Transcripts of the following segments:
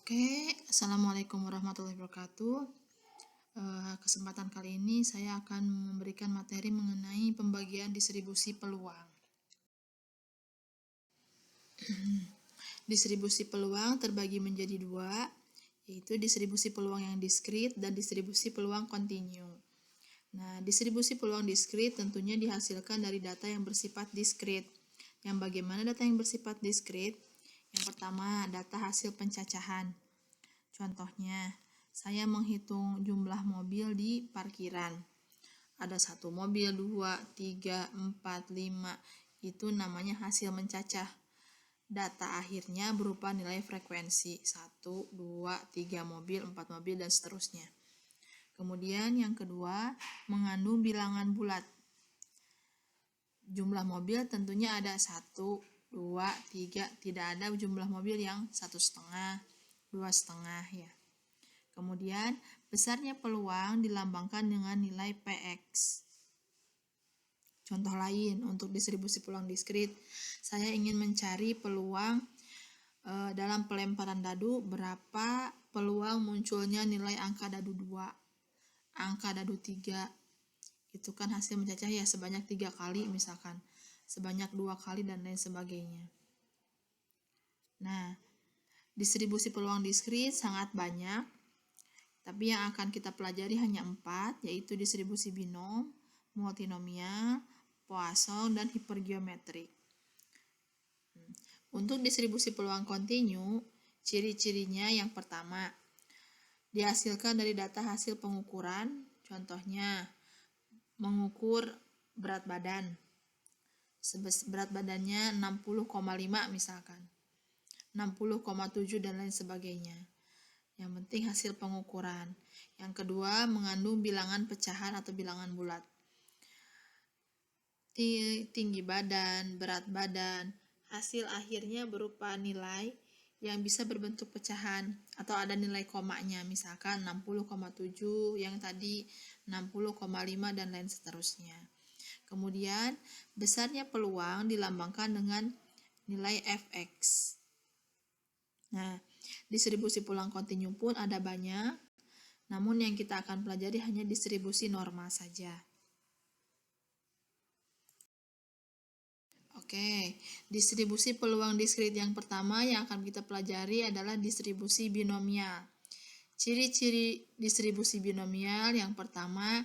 Oke, Assalamualaikum warahmatullahi wabarakatuh. Kesempatan kali ini saya akan memberikan materi mengenai pembagian distribusi peluang. Distribusi peluang terbagi menjadi dua, yaitu distribusi peluang yang diskrit dan distribusi peluang kontinu. Nah, distribusi peluang diskrit tentunya dihasilkan dari data yang bersifat diskrit. Yang bagaimana data yang bersifat diskrit? Yang pertama, data hasil pencacahan. Contohnya, saya menghitung jumlah mobil di parkiran. Ada 1 mobil, 2, 3, 4, 5. Itu namanya hasil mencacah. Data akhirnya berupa nilai frekuensi. 1, 2, 3 mobil, 4 mobil, dan seterusnya. Kemudian yang kedua, mengandung bilangan bulat. Jumlah mobil tentunya ada 1, 2, 3. Tidak ada jumlah mobil yang 1,5, 2,5 ya. Kemudian, besarnya peluang dilambangkan dengan nilai PX. Contoh lain, untuk distribusi peluang diskrit, saya ingin mencari peluang dalam pelemparan dadu, berapa peluang munculnya nilai angka dadu 2, angka dadu 3. Itu kan hasil mencacah ya, sebanyak 3 kali misalkan, sebanyak 2 kali dan lain sebagainya. Nah, distribusi peluang diskrit sangat banyak, tapi yang akan kita pelajari hanya 4, yaitu distribusi binom, multinomial, Poisson, dan hipergeometrik. Untuk distribusi peluang kontinu, ciri-cirinya yang pertama, dihasilkan dari data hasil pengukuran, contohnya mengukur berat badan. Berat badannya 60,5 misalkan, 60,7 dan lain sebagainya. Yang penting hasil pengukuran. Yang kedua, mengandung bilangan pecahan atau bilangan bulat. Tinggi badan, berat badan, hasil akhirnya berupa nilai yang bisa berbentuk pecahan atau ada nilai komanya, misalkan 60,7, yang tadi 60,5 dan lain seterusnya. Kemudian, besarnya peluang dilambangkan dengan nilai Fx. Nah, distribusi peluang kontinu pun ada banyak, namun yang kita akan pelajari hanya distribusi normal saja. Oke, distribusi peluang diskrit yang pertama yang akan kita pelajari adalah distribusi binomial. Ciri-ciri distribusi binomial yang pertama,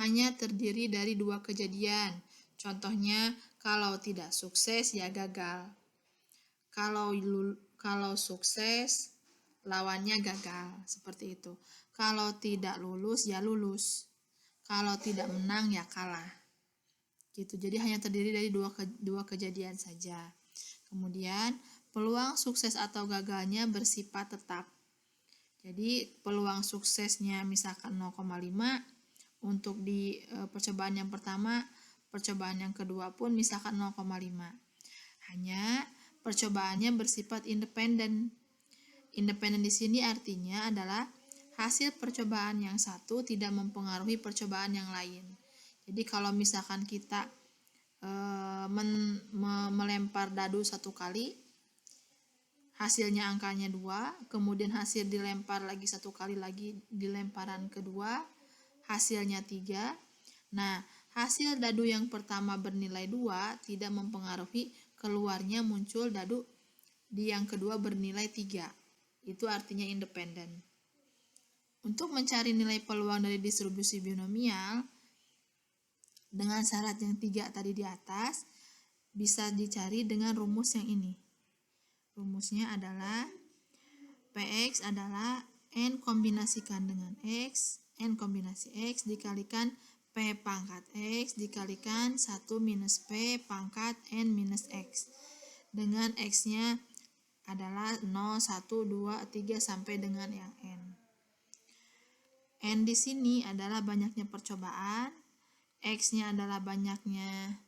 hanya terdiri dari 2 kejadian. Contohnya, kalau tidak sukses ya gagal. Kalau sukses, lawannya gagal, seperti itu. Kalau tidak lulus ya lulus. Kalau tidak menang ya kalah. Gitu. Jadi hanya terdiri dari dua kejadian saja. Kemudian peluang sukses atau gagalnya bersifat tetap. Jadi peluang suksesnya misalkan 0,5 untuk di percobaan yang pertama, percobaan yang kedua pun misalkan 0,5. Hanya percobaannya bersifat independen. Independen di sini artinya adalah hasil percobaan yang satu tidak mempengaruhi percobaan yang lain. Jadi kalau misalkan kita melempar dadu 1 kali, hasilnya angkanya 2, kemudian hasil dilempar lagi 1 kali lagi di lemparan kedua, hasilnya 3. Nah, hasil dadu yang pertama bernilai 2 tidak mempengaruhi keluarnya muncul dadu di yang kedua bernilai 3. Itu artinya independen. Untuk mencari nilai peluang dari distribusi binomial, dengan syarat yang 3 tadi di atas, bisa dicari dengan rumus yang ini. Rumusnya adalah Px adalah N kombinasikan dengan X, N kombinasi X dikalikan P pangkat X dikalikan 1 minus P pangkat N minus X. Dengan X-nya adalah 0, 1, 2, 3 sampai dengan yang N. N di sini adalah banyaknya percobaan, X-nya adalah banyaknya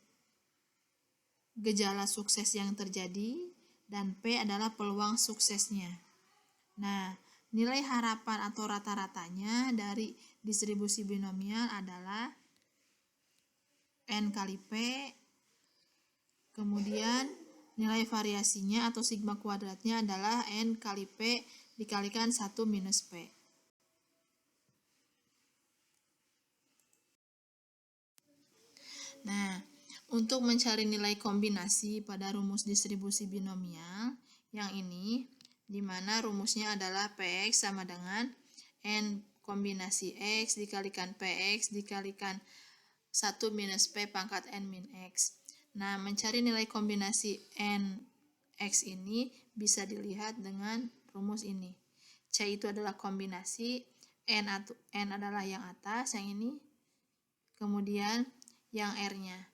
gejala sukses yang terjadi, dan P adalah peluang suksesnya. Nah, nilai harapan atau rata-ratanya dari distribusi binomial adalah N kali P, kemudian nilai variasinya atau sigma kuadratnya adalah N kali P dikalikan 1 minus P. Nah, untuk mencari nilai kombinasi pada rumus distribusi binomial yang ini, di mana rumusnya adalah Px sama dengan N kombinasi X dikalikan Px dikalikan 1 minus P pangkat N min X. Nah, mencari nilai kombinasi Nx ini bisa dilihat dengan rumus ini. C itu adalah kombinasi, N adalah yang atas, yang ini, kemudian yang R-nya,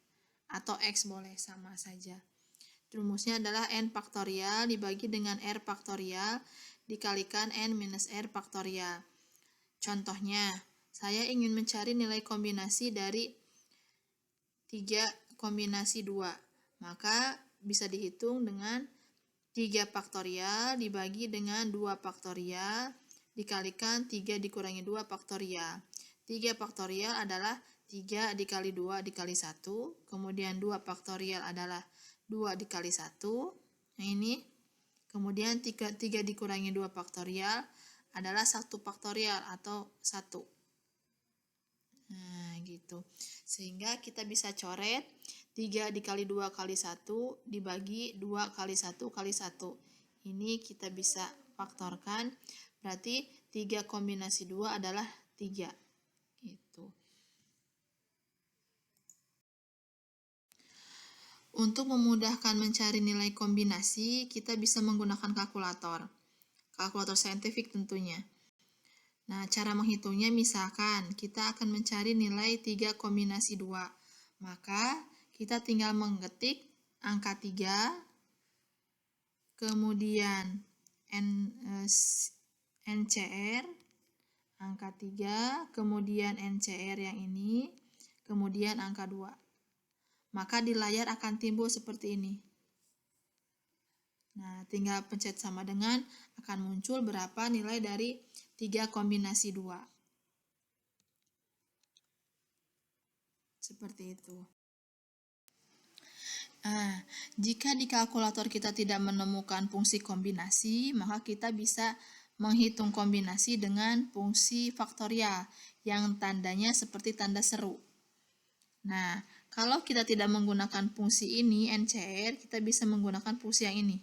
atau X boleh, sama saja. Rumusnya adalah N faktorial dibagi dengan R faktorial dikalikan N minus R faktorial. Contohnya, saya ingin mencari nilai kombinasi dari 3 kombinasi 2. Maka bisa dihitung dengan 3 faktorial dibagi dengan 2 faktorial dikalikan 3 dikurangi 2 faktorial. 3 faktorial adalah 3 dikali 2 dikali 1, kemudian 2 faktorial adalah 2 dikali 1, nah ini, kemudian 3 dikurangi 2 faktorial adalah 1 faktorial atau 1. Nah, gitu. Sehingga kita bisa coret 3 dikali 2 kali 1 dibagi 2 kali 1 kali 1. Ini kita bisa faktorkan, berarti 3 kombinasi 2 adalah 3. Gitu. Untuk memudahkan mencari nilai kombinasi, kita bisa menggunakan kalkulator. Kalkulator saintifik tentunya. Nah, cara menghitungnya misalkan kita akan mencari nilai 3 kombinasi 2. Maka kita tinggal mengetik angka 3, kemudian NCR, angka 3, kemudian NCR yang ini, kemudian angka 2. Maka di layar akan timbul seperti ini. Nah, tinggal pencet sama dengan, akan muncul berapa nilai dari 3 kombinasi 2. Seperti itu. Nah, jika di kalkulator kita tidak menemukan fungsi kombinasi, maka kita bisa menghitung kombinasi dengan fungsi faktorial yang tandanya seperti tanda seru. Nah, kalau kita tidak menggunakan fungsi ini, NCR, kita bisa menggunakan fungsi yang ini.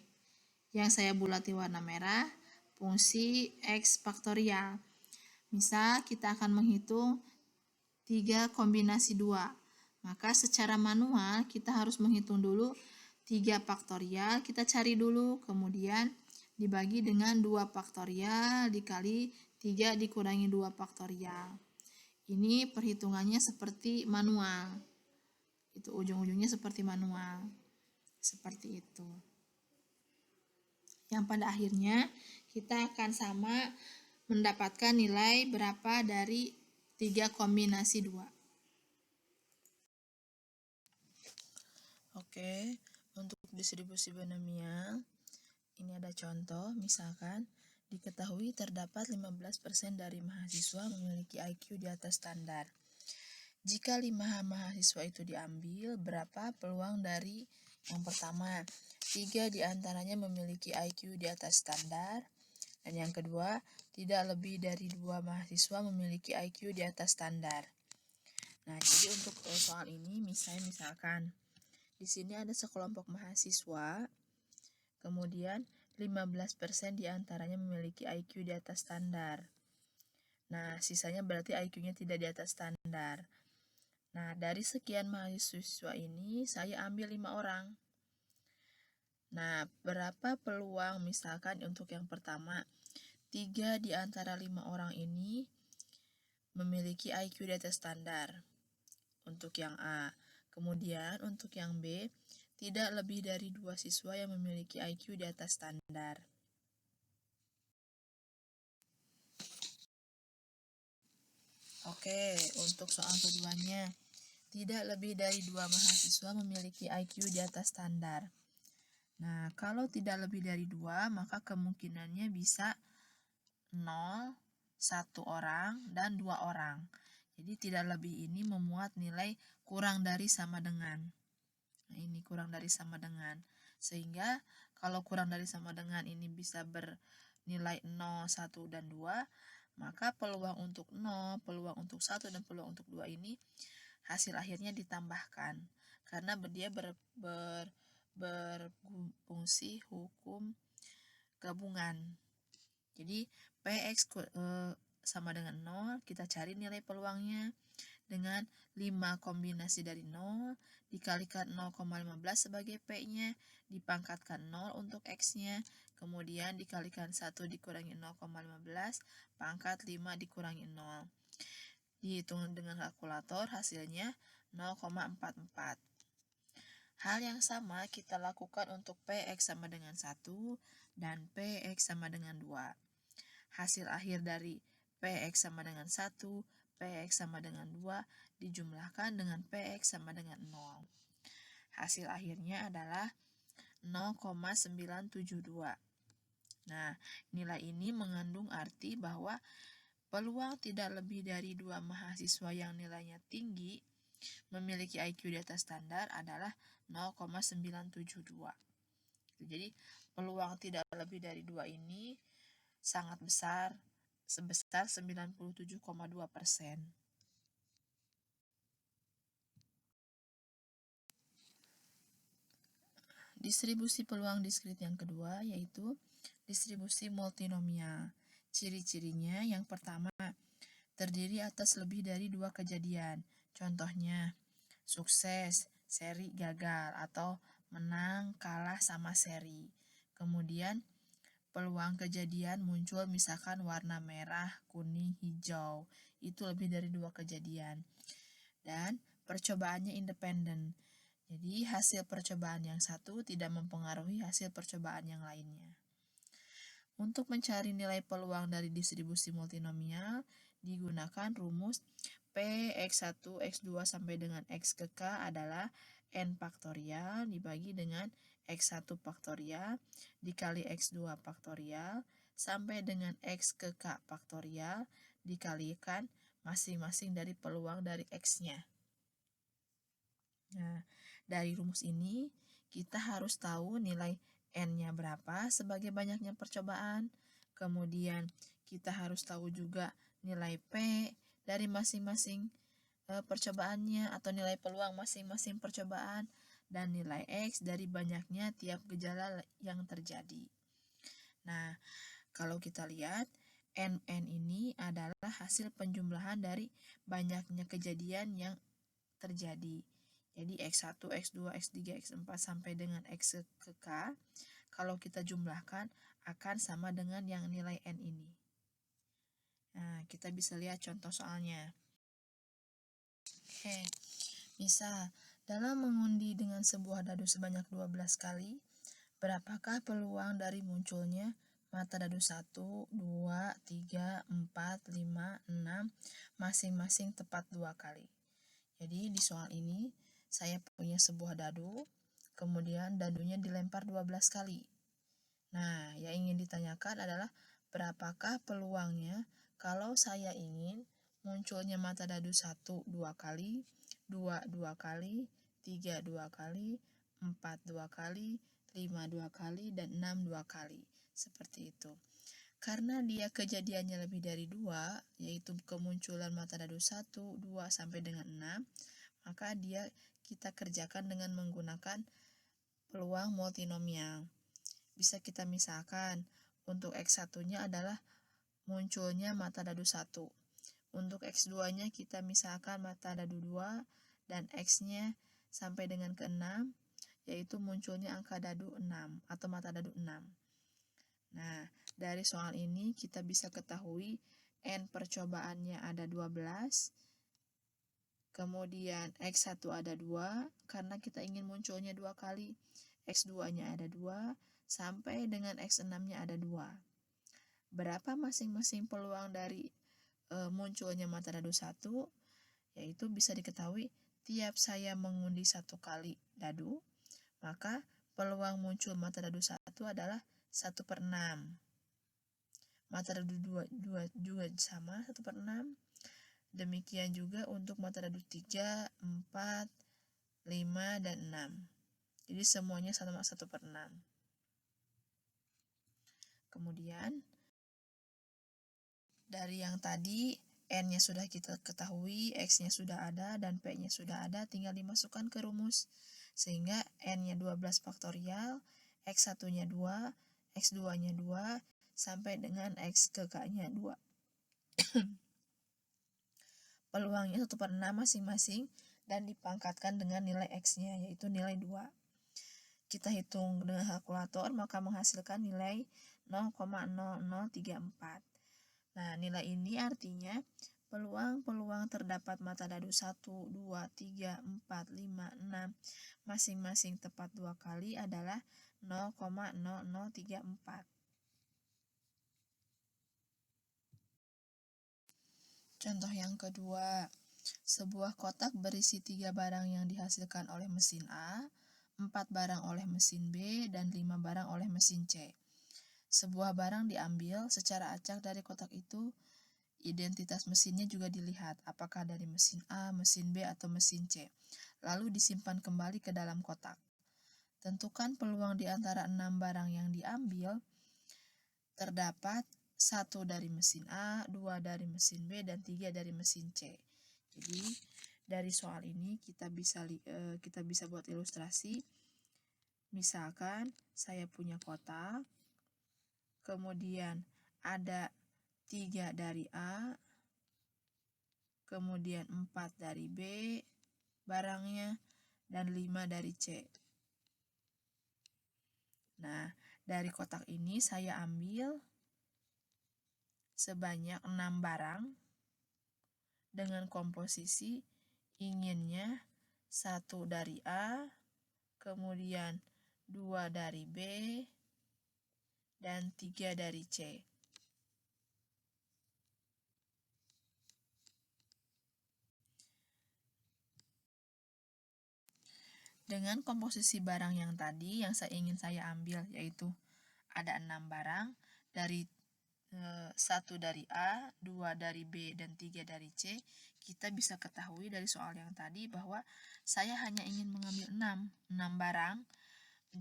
Yang saya bulati warna merah, fungsi X faktorial. Misal kita akan menghitung 3 kombinasi 2. Maka secara manual kita harus menghitung dulu 3 faktorial, kita cari dulu, kemudian dibagi dengan 2 faktorial dikali 3 dikurangi 2 faktorial. Ini perhitungannya seperti manual. Itu ujung-ujungnya seperti manual. Seperti itu. Yang pada akhirnya kita akan sama mendapatkan nilai berapa dari 3 kombinasi 2. Oke, untuk distribusi binomial, ini ada contoh, misalkan diketahui terdapat 15% dari mahasiswa memiliki IQ di atas standar. Jika 5 mahasiswa itu diambil, berapa peluang dari yang pertama? 3 diantaranya memiliki IQ di atas standar, dan yang kedua, tidak lebih dari 2 mahasiswa memiliki IQ di atas standar. Nah, jadi untuk soal ini, misalkan di sini ada sekelompok mahasiswa, kemudian 15% diantaranya memiliki IQ di atas standar. Nah, sisanya berarti IQ-nya tidak di atas standar. Nah, dari sekian mahasiswa ini, saya ambil 5 orang. Nah, berapa peluang misalkan untuk yang pertama, 3 di antara 5 orang ini memiliki IQ di atas standar. Untuk yang A. Kemudian untuk yang B, tidak lebih dari 2 siswa yang memiliki IQ di atas standar. Oke, untuk soal keduanya, tidak lebih dari 2 mahasiswa memiliki IQ di atas standar. Nah, kalau tidak lebih dari 2, maka kemungkinannya bisa 0, 1 orang, dan 2 orang. Jadi tidak lebih ini memuat nilai kurang dari sama dengan. Nah, ini kurang dari sama dengan. Sehingga kalau kurang dari sama dengan ini bisa bernilai nilai 0, 1, dan 2, maka peluang untuk 0, peluang untuk 1, dan peluang untuk 2 ini hasil akhirnya ditambahkan. Karena dia berfungsi hukum gabungan. Jadi Px sama dengan 0, kita cari nilai peluangnya dengan 5 kombinasi dari 0, dikalikan 0,15 sebagai P-nya, dipangkatkan 0 untuk X-nya, kemudian dikalikan 1 dikurangi 0,15, pangkat 5 dikurangi 0. Dihitung dengan kalkulator, hasilnya 0,44. Hal yang sama kita lakukan untuk Px sama dengan 1 dan Px sama dengan 2. Hasil akhir dari Px sama dengan 1, Px sama dengan 2 dijumlahkan dengan Px sama dengan 0. Hasil akhirnya adalah 0,972. Nah, nilai ini mengandung arti bahwa peluang tidak lebih dari 2 mahasiswa yang nilainya tinggi memiliki IQ di atas standar adalah 0,972. Jadi, peluang tidak lebih dari 2 ini sangat besar, sebesar 97,2%. Distribusi peluang diskrit yang kedua yaitu distribusi multinomial. Ciri-cirinya yang pertama, terdiri atas lebih dari 2 kejadian. Contohnya, sukses, seri gagal, atau menang, kalah sama seri. Kemudian, peluang kejadian muncul misalkan warna merah, kuning, hijau. Itu lebih dari 2 kejadian. Dan percobaannya independen. Jadi hasil percobaan yang satu tidak mempengaruhi hasil percobaan yang lainnya. Untuk mencari nilai peluang dari distribusi multinomial, digunakan rumus Px1, x2 sampai dengan x ke k adalah n faktorial dibagi dengan x1 faktorial dikali x2 faktorial sampai dengan x ke k faktorial dikalikan masing-masing dari peluang dari x-nya. Nah, dari rumus ini kita harus tahu nilai n-nya berapa sebagai banyaknya percobaan. Kemudian kita harus tahu juga nilai P dari masing-masing percobaannya atau nilai peluang masing-masing percobaan dan nilai X dari banyaknya tiap gejala yang terjadi. Nah, kalau kita lihat NN ini adalah hasil penjumlahan dari banyaknya kejadian yang terjadi. Jadi X1, X2, X3, X4 sampai dengan X ke K, kalau kita jumlahkan akan sama dengan yang nilai N ini. Nah, kita bisa lihat contoh soalnya. Oke, misal dalam mengundi dengan sebuah dadu sebanyak 12 kali, berapakah peluang dari munculnya mata dadu 1, 2, 3, 4, 5, 6, masing-masing tepat 2 kali. Jadi di soal ini, saya punya sebuah dadu, kemudian dadunya dilempar 12 kali. Nah, yang ingin ditanyakan adalah berapakah peluangnya kalau saya ingin munculnya mata dadu 1 2 kali, 2 2 kali, 3 2 kali, 4 2 kali, 5 2 kali, dan 6 2 kali. Seperti itu. Karena dia kejadiannya lebih dari 2, yaitu kemunculan mata dadu 1, 2, sampai dengan 6, maka kita kerjakan dengan menggunakan peluang multinomial. Bisa kita misalkan, untuk X1-nya adalah munculnya mata dadu 1. Untuk X2-nya kita misalkan mata dadu 2 dan X-nya sampai dengan ke-6, yaitu munculnya angka dadu 6 atau mata dadu 6. Nah, dari soal ini kita bisa ketahui N percobaannya ada 12, kemudian X1 ada 2, karena kita ingin munculnya 2 kali, X2-nya ada 2, sampai dengan X6-nya ada 2. Berapa masing-masing peluang dari munculnya mata dadu 1? Yaitu bisa diketahui tiap saya mengundi 1 kali dadu, maka peluang muncul mata dadu 1 adalah 1/6. Mata dadu 2 juga sama 1/6. Demikian juga untuk mata dadu 3, 4, 5, dan 6. Jadi semuanya sama 1/6. Kemudian Dari yang tadi, N-nya sudah kita ketahui, X-nya sudah ada, dan P-nya sudah ada, tinggal dimasukkan ke rumus. Sehingga N-nya 12 faktorial, X1-nya 2, X2-nya 2, sampai dengan X ke K-nya 2. Peluangnya 1/6 masing-masing, dan dipangkatkan dengan nilai X-nya, yaitu nilai 2. Kita hitung dengan kalkulator, maka menghasilkan nilai 0,0034. Nah, nilai ini artinya peluang terdapat mata dadu 1, 2, 3, 4, 5, 6 masing-masing tepat 2 kali adalah 0,0034. Contoh yang kedua, sebuah kotak berisi 3 barang yang dihasilkan oleh mesin A, 4 barang oleh mesin B, dan 5 barang oleh mesin C. Sebuah barang diambil secara acak dari kotak itu, identitas mesinnya juga dilihat, apakah dari mesin A, mesin B, atau mesin C. Lalu disimpan kembali ke dalam kotak. Tentukan peluang di antara 6 barang yang diambil. Terdapat 1 dari mesin A, 2 dari mesin B, dan 3 dari mesin C. Jadi, dari soal ini kita bisa buat ilustrasi. Misalkan saya punya kotak, kemudian ada 3 dari A, kemudian 4 dari B barangnya, dan 5 dari C. Nah, dari kotak ini saya ambil sebanyak 6 barang dengan komposisi inginnya 1 dari A, kemudian 2 dari B, dan 3 dari C. Dengan komposisi barang yang tadi yang ingin saya ambil, yaitu ada 6 barang, dari 1 dari A, 2 dari B, dan 3 dari C, kita bisa ketahui dari soal yang tadi bahwa saya hanya ingin mengambil 6 barang,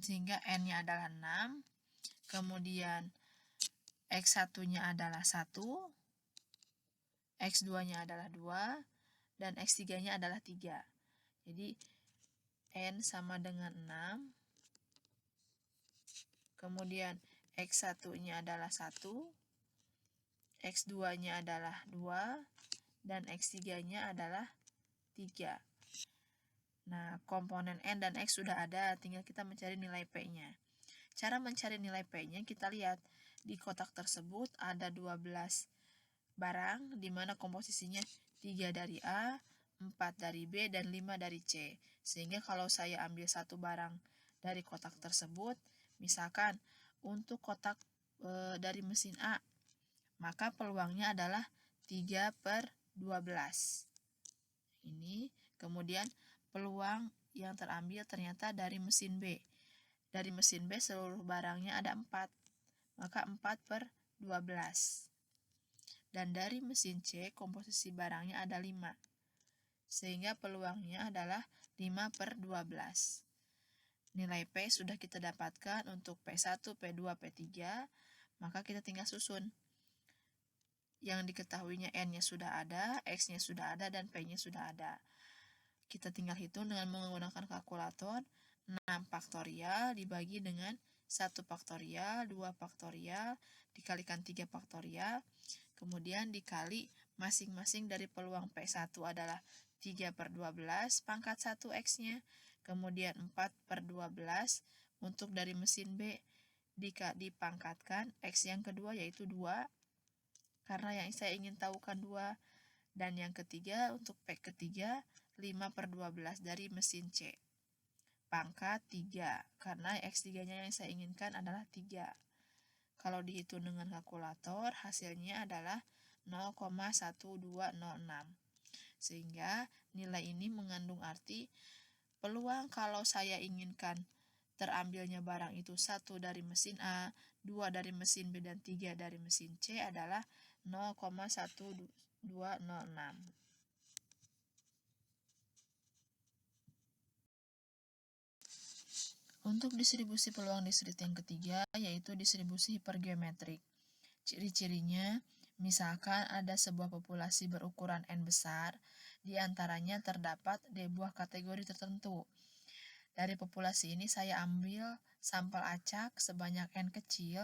sehingga N-nya adalah 6, kemudian X1-nya adalah 1, X2-nya adalah 2, dan X3-nya adalah 3. Jadi, N sama dengan 6, kemudian X1-nya adalah 1, X2-nya adalah 2, dan X3-nya adalah 3. Nah, komponen N dan X sudah ada, tinggal kita mencari nilai P-nya. Cara mencari nilai P-nya, kita lihat di kotak tersebut ada 12 barang, di mana komposisinya 3 dari A, 4 dari B, dan 5 dari C. Sehingga kalau saya ambil satu barang dari kotak tersebut, misalkan untuk kotak dari mesin A, maka peluangnya adalah 3/12. Ini, kemudian peluang yang terambil ternyata dari mesin B. Dari mesin B seluruh barangnya ada 4, maka 4/12. Dan dari mesin C komposisi barangnya ada 5, sehingga peluangnya adalah 5/12. Nilai P sudah kita dapatkan untuk P1, P2, P3, maka kita tinggal susun. Yang diketahuinya N-nya sudah ada, X-nya sudah ada, dan P-nya sudah ada. Kita tinggal hitung dengan menggunakan kalkulator. 6 faktorial dibagi dengan 1 faktorial, 2 faktorial, dikalikan 3 faktorial, kemudian dikali masing-masing dari peluang P1 adalah 3/12 pangkat 1 X-nya, kemudian 4/12 untuk dari mesin B dipangkatkan X yang kedua yaitu 2, karena yang saya ingin tahukan 2, dan yang ketiga untuk P ketiga 5/12 dari mesin C pangkat 3, karena X3-nya yang saya inginkan adalah 3. Kalau dihitung dengan kalkulator, hasilnya adalah 0,1206. Sehingga nilai ini mengandung arti peluang kalau saya inginkan terambilnya barang itu 1 dari mesin A, 2 dari mesin B, dan 3 dari mesin C adalah 0,1206. Untuk distribusi peluang distrik yang ketiga, yaitu distribusi hipergeometrik. Ciri-cirinya, Misalkan ada sebuah populasi berukuran N besar, di antaranya terdapat di buah kategori tertentu. Dari populasi ini saya ambil sampel acak sebanyak N kecil,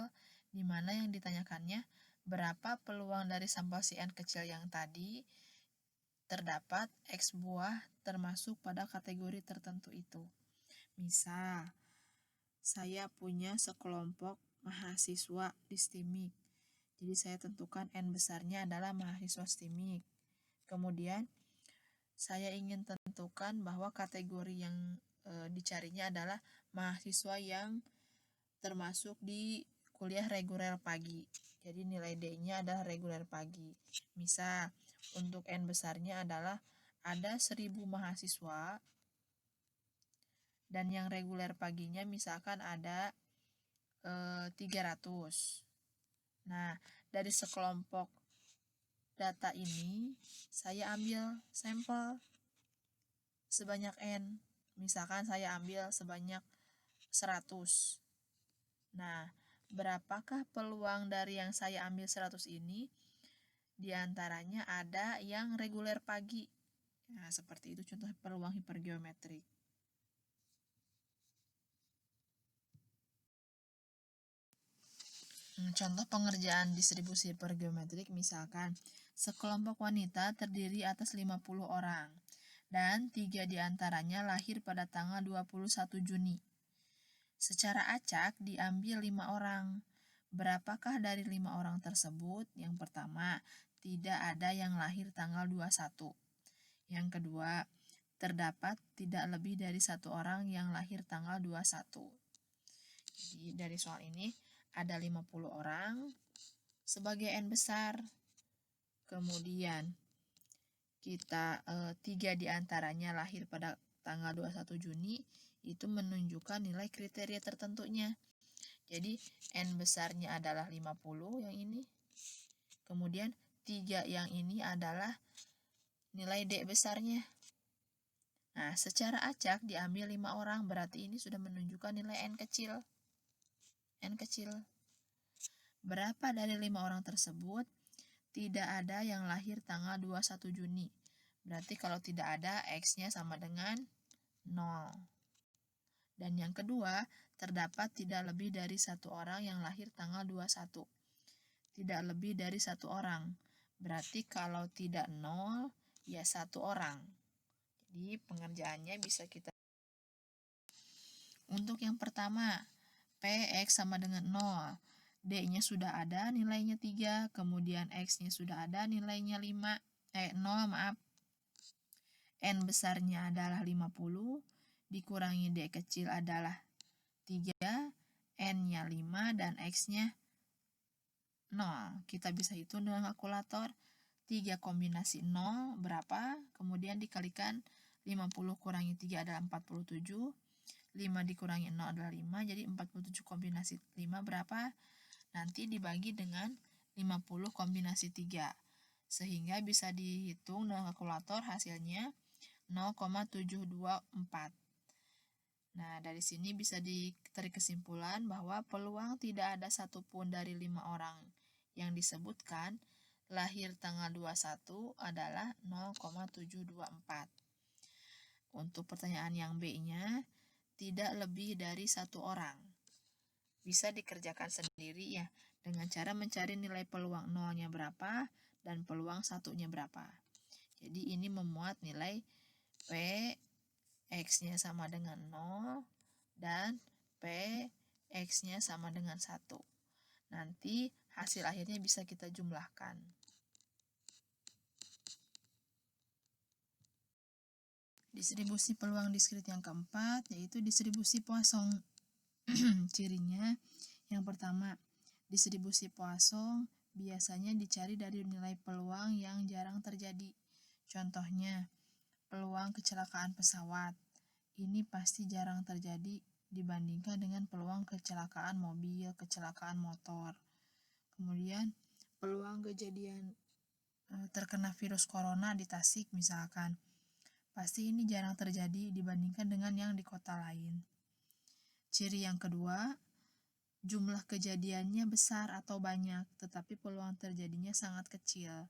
di mana yang ditanyakannya berapa peluang dari sampel si N kecil yang tadi terdapat X buah termasuk pada kategori tertentu itu. Misal, saya punya sekelompok mahasiswa di STIMIK. Jadi saya tentukan N besarnya adalah mahasiswa STIMIK. Kemudian saya ingin tentukan bahwa kategori yang dicarinya adalah mahasiswa yang termasuk di kuliah reguler pagi. Jadi nilai D-nya adalah reguler pagi. Misal, untuk N besarnya adalah ada 1000 mahasiswa dan yang reguler paginya misalkan ada 300. Nah, dari sekelompok data ini saya ambil sampel sebanyak N. Misalkan saya ambil sebanyak 100. Nah, berapakah peluang dari yang saya ambil 100 ini? Di antaranya ada yang reguler pagi. Nah, seperti itu contoh peluang hipergeometrik. Contoh pengerjaan distribusi hipergeometrik misalkan sekelompok wanita terdiri atas 50 orang dan 3 diantaranya lahir pada tanggal 21 Juni. Secara acak diambil 5 orang. Berapakah dari 5 orang tersebut? Yang pertama, tidak ada yang lahir tanggal 21. Yang kedua, terdapat tidak lebih dari 1 orang yang lahir tanggal 21. Jadi dari soal ini ada 50 orang sebagai N besar. Kemudian kita 3 diantaranya lahir pada tanggal 21 Juni, itu menunjukkan nilai kriteria tertentunya. Jadi N besarnya adalah 50 yang ini. Kemudian 3 yang ini adalah nilai D besarnya. Nah, secara acak diambil 5 orang, berarti ini sudah menunjukkan nilai N kecil. N kecil. Berapa dari 5 orang tersebut? Tidak ada yang lahir tanggal 21 Juni. Berarti kalau tidak ada, X-nya sama dengan 0. Dan yang kedua, terdapat tidak lebih dari 1 orang yang lahir tanggal 21. Tidak lebih dari 1 orang. Berarti kalau tidak 0, ya 1 orang. Jadi pengerjaannya bisa kita. Untuk yang pertama, Px sama dengan 0. D-nya sudah ada, nilainya 3. Kemudian X-nya sudah ada, nilainya 0, maaf. N besarnya adalah 50, dikurangi D kecil adalah 3, N-nya 5, dan X-nya 0. Kita bisa hitung dengan kalkulator. 3 kombinasi 0 berapa? Kemudian dikalikan 50 kurangi 3 adalah 47. 5 dikurangi 0 adalah 5. Jadi 47 kombinasi 5 berapa? Nanti dibagi dengan 50 kombinasi 3. Sehingga bisa dihitung dengan kalkulator, hasilnya 0,724. Nah, dari sini bisa ditarik kesimpulan bahwa peluang tidak ada satupun dari 5 orang yang disebutkan lahir tanggal 21 adalah 0,724. Untuk pertanyaan yang B-nya, tidak lebih dari 1 orang. Bisa dikerjakan sendiri ya, dengan cara mencari nilai peluang 0-nya berapa dan peluang 1-nya berapa. Jadi ini memuat nilai P X-nya sama dengan 0 dan P X-nya sama dengan 1. Nanti hasil akhirnya bisa kita jumlahkan. Distribusi peluang diskrit yang keempat yaitu distribusi Poisson. Cirinya yang pertama, distribusi Poisson biasanya dicari dari nilai peluang yang jarang terjadi. Contohnya, peluang kecelakaan pesawat. Ini pasti jarang terjadi dibandingkan dengan peluang kecelakaan mobil, kecelakaan motor. Kemudian, peluang kejadian terkena virus corona di Tasik misalkan. Pasti ini jarang terjadi dibandingkan dengan yang di kota lain. Ciri yang kedua, jumlah kejadiannya besar atau banyak, tetapi peluang terjadinya sangat kecil.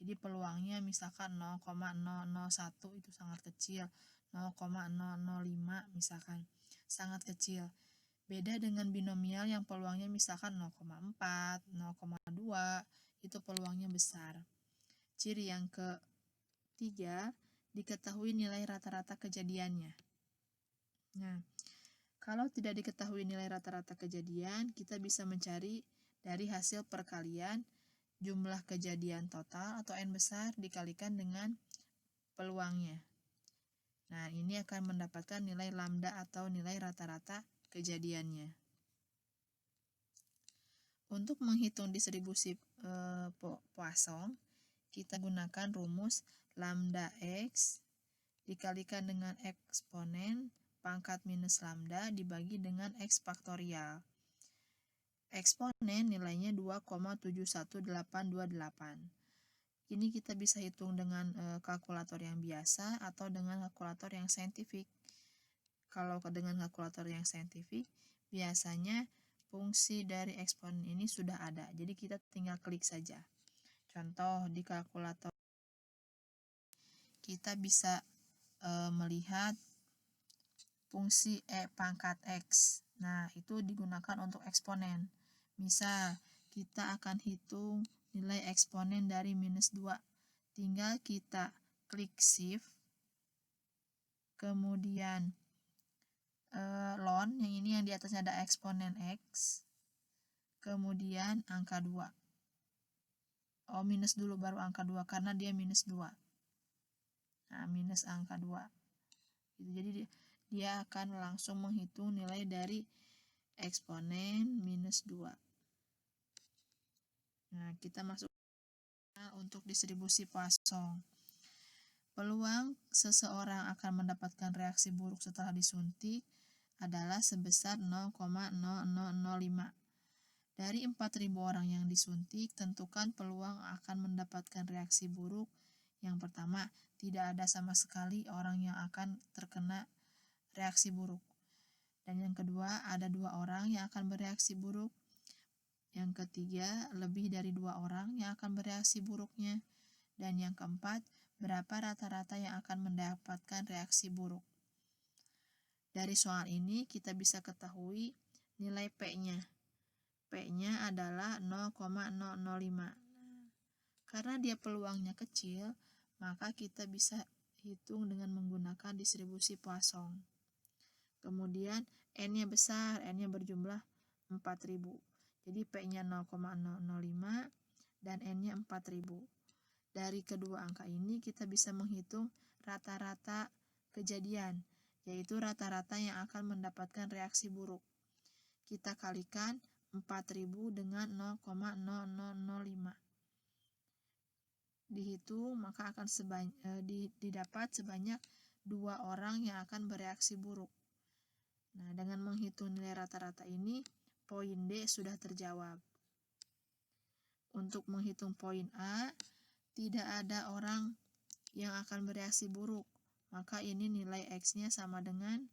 Jadi peluangnya misalkan 0,001 itu sangat kecil, 0,005 misalkan sangat kecil. Beda dengan binomial yang peluangnya misalkan 0,4, 0,2 itu peluangnya besar. Ciri yang ketiga, diketahui nilai rata-rata kejadiannya. Nah, kalau tidak diketahui nilai rata-rata kejadian, kita bisa mencari dari hasil perkalian jumlah kejadian total atau N besar dikalikan dengan peluangnya. Nah, ini akan mendapatkan nilai lambda atau nilai rata-rata kejadiannya. Untuk menghitung distribusi Poisson, kita gunakan rumus lambda X dikalikan dengan eksponen pangkat minus lambda dibagi dengan X faktorial. Eksponen nilainya 2,71828. Ini kita bisa hitung dengan kalkulator yang biasa atau dengan kalkulator yang saintifik. Kalau dengan kalkulator yang saintifik, biasanya fungsi dari eksponen ini sudah ada. Jadi kita tinggal klik saja. Contoh di kalkulator kita bisa melihat fungsi pangkat X. Nah, itu digunakan untuk eksponen. Misal, kita akan hitung nilai eksponen dari minus 2. Tinggal kita klik shift, kemudian ln, yang ini yang di atasnya ada eksponen X, kemudian angka 2. Minus dulu baru angka 2 karena dia minus 2. Nah, minus angka 2. Jadi dia akan langsung menghitung nilai dari eksponen minus 2. Nah, kita masuk untuk distribusi Poisson. Peluang seseorang akan mendapatkan reaksi buruk setelah disuntik adalah sebesar 0,0005. Dari 4.000 orang yang disuntik, tentukan peluang akan mendapatkan reaksi buruk. Yang pertama, tidak ada sama sekali orang yang akan terkena reaksi buruk. Dan yang kedua, ada 2 orang yang akan bereaksi buruk. Yang ketiga, lebih dari 2 orang yang akan bereaksi buruknya. Dan yang keempat, berapa rata-rata yang akan mendapatkan reaksi buruk. Dari soal ini kita bisa ketahui nilai P-nya. P-nya adalah 0,005. Karena dia peluangnya kecil, maka kita bisa hitung dengan menggunakan distribusi Poisson. Kemudian N-nya besar, N-nya berjumlah 4.000. Jadi P-nya 0,005 dan N-nya 4.000. Dari kedua angka ini kita bisa menghitung rata-rata kejadian, yaitu rata-rata yang akan mendapatkan reaksi buruk. Kita kalikan 4.000 dengan 0,0005. Dihitung maka akan didapat sebanyak 2 orang yang akan bereaksi buruk. Nah, dengan menghitung nilai rata-rata ini, poin D sudah terjawab. Untuk menghitung poin A, tidak ada orang yang akan bereaksi buruk, maka ini nilai X-nya sama dengan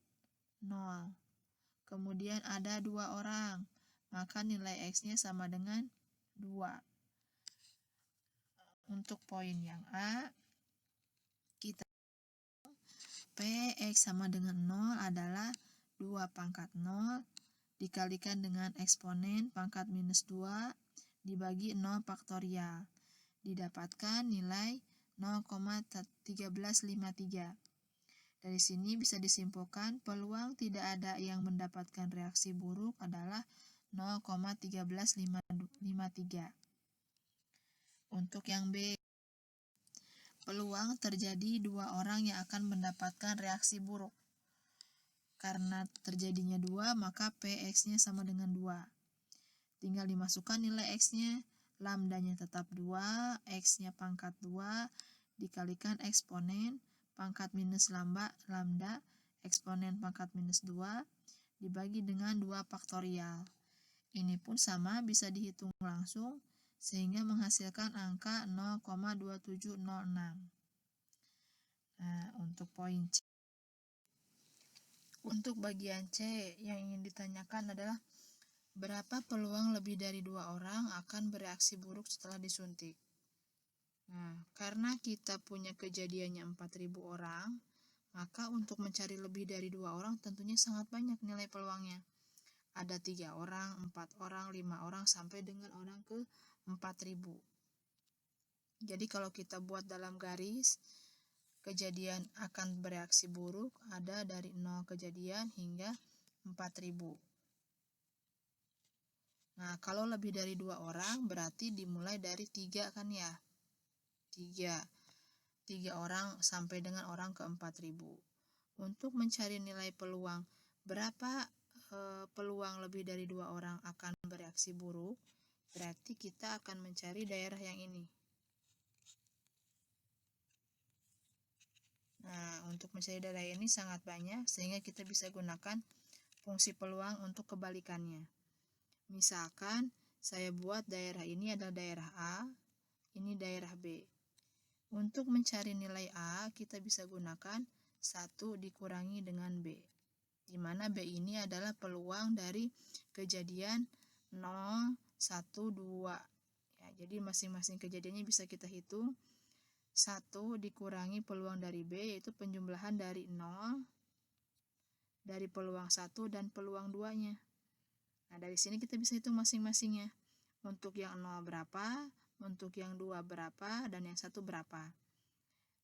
0. Kemudian ada 2 orang, maka nilai X-nya sama dengan 2. Untuk poin yang A, kita P(X) sama dengan 0 adalah 2 pangkat 0 dikalikan dengan eksponen pangkat minus 2 dibagi 0 faktorial. Didapatkan nilai 0,1353. Dari sini bisa disimpulkan peluang tidak ada yang mendapatkan reaksi buruk adalah 0,1353. Untuk yang B, peluang terjadi 2 orang yang akan mendapatkan reaksi buruk. Karena terjadinya 2, maka Px-nya sama dengan 2. Tinggal dimasukkan nilai X-nya. Lambdanya tetap 2, X-nya pangkat 2, dikalikan eksponen pangkat minus lambda, eksponen pangkat minus 2, dibagi dengan 2 faktorial. Ini pun sama bisa dihitung langsung, sehingga menghasilkan angka 0,2706. Nah, untuk poin C. Untuk bagian C, yang ingin ditanyakan adalah Berapa peluang lebih dari 2 orang akan bereaksi buruk setelah disuntik? Nah, karena kita punya kejadiannya 4.000 orang, maka untuk mencari lebih dari 2 orang tentunya sangat banyak nilai peluangnya. Ada 3 orang, 4 orang, 5 orang, sampai dengan orang ke 4.000. Jadi kalau kita buat dalam garis, kejadian akan bereaksi buruk ada dari 0 kejadian hingga 4.000. Nah, kalau lebih dari 2 orang berarti dimulai dari 3 kan ya. 3 orang sampai dengan orang ke 4.000. Untuk mencari nilai peluang berapa peluang lebih dari 2 orang akan bereaksi buruk, berarti kita akan mencari daerah yang ini. Nah, untuk mencari daerah ini sangat banyak sehingga kita bisa gunakan fungsi peluang untuk kebalikannya. Misalkan saya buat daerah ini adalah daerah A, ini daerah B. Untuk mencari nilai A, kita bisa gunakan 1 dikurangi dengan B, di mana B ini adalah peluang dari kejadian 0, 1, 2. Ya, jadi masing-masing kejadiannya bisa kita hitung. 1 dikurangi peluang dari B, yaitu penjumlahan dari 0, dari peluang 1 dan peluang 2-nya. Nah, dari sini kita bisa hitung masing-masingnya. Untuk yang 0 berapa, untuk yang 2 berapa, dan yang 1 berapa.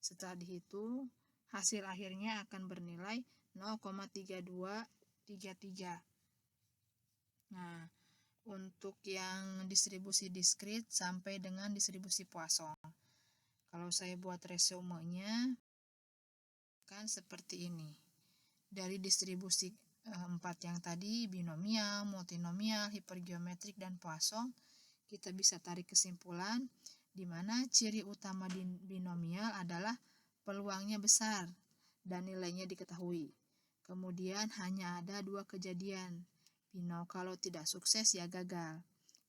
Setelah dihitung, hasil akhirnya akan bernilai 0,3233. Nah, untuk yang distribusi diskrit sampai dengan distribusi Poisson, kalau saya buat resumenya kan seperti ini. Dari distribusi 4 yang tadi, binomial, multinomial, hipergeometrik, dan Poisson, kita bisa tarik kesimpulan di mana ciri utama binomial adalah peluangnya besar dan nilainya diketahui. Kemudian hanya ada 2 kejadian. Kalau tidak sukses ya gagal.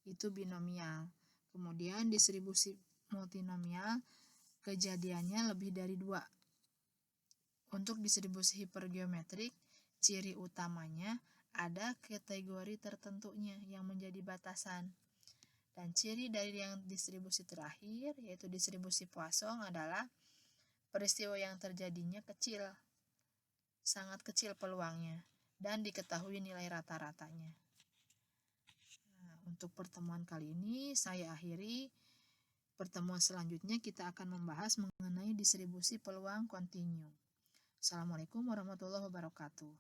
Itu binomial. Kemudian distribusi multinomial, kejadiannya lebih dari 2. Untuk distribusi hipergeometrik, ciri utamanya ada kategori tertentunya yang menjadi batasan. Dan ciri dari yang distribusi terakhir, yaitu distribusi Poisson, adalah peristiwa yang terjadinya kecil, sangat kecil peluangnya, dan diketahui nilai rata-ratanya. Nah, untuk pertemuan kali ini saya akhiri. Pertemuan selanjutnya kita akan membahas mengenai distribusi peluang kontinu. Assalamualaikum warahmatullahi wabarakatuh.